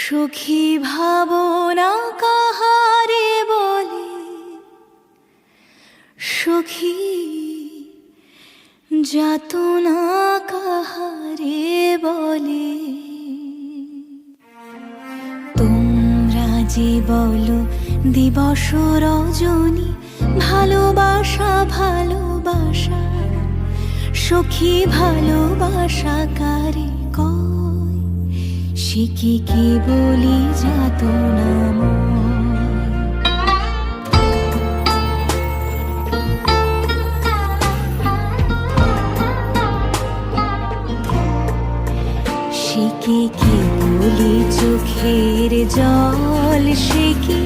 সুখী ভাবনা কাহারে বলে, সুখী যাতনা কাহারে বলে। তোমরা যে বলো দিবস রজনী, ভালোবাসা ভালোবাসা, সখী ভালোবাসা কারে কয়, সে কি বলি যাতনা ময়। সে কি বলি চোখের জল, সে কি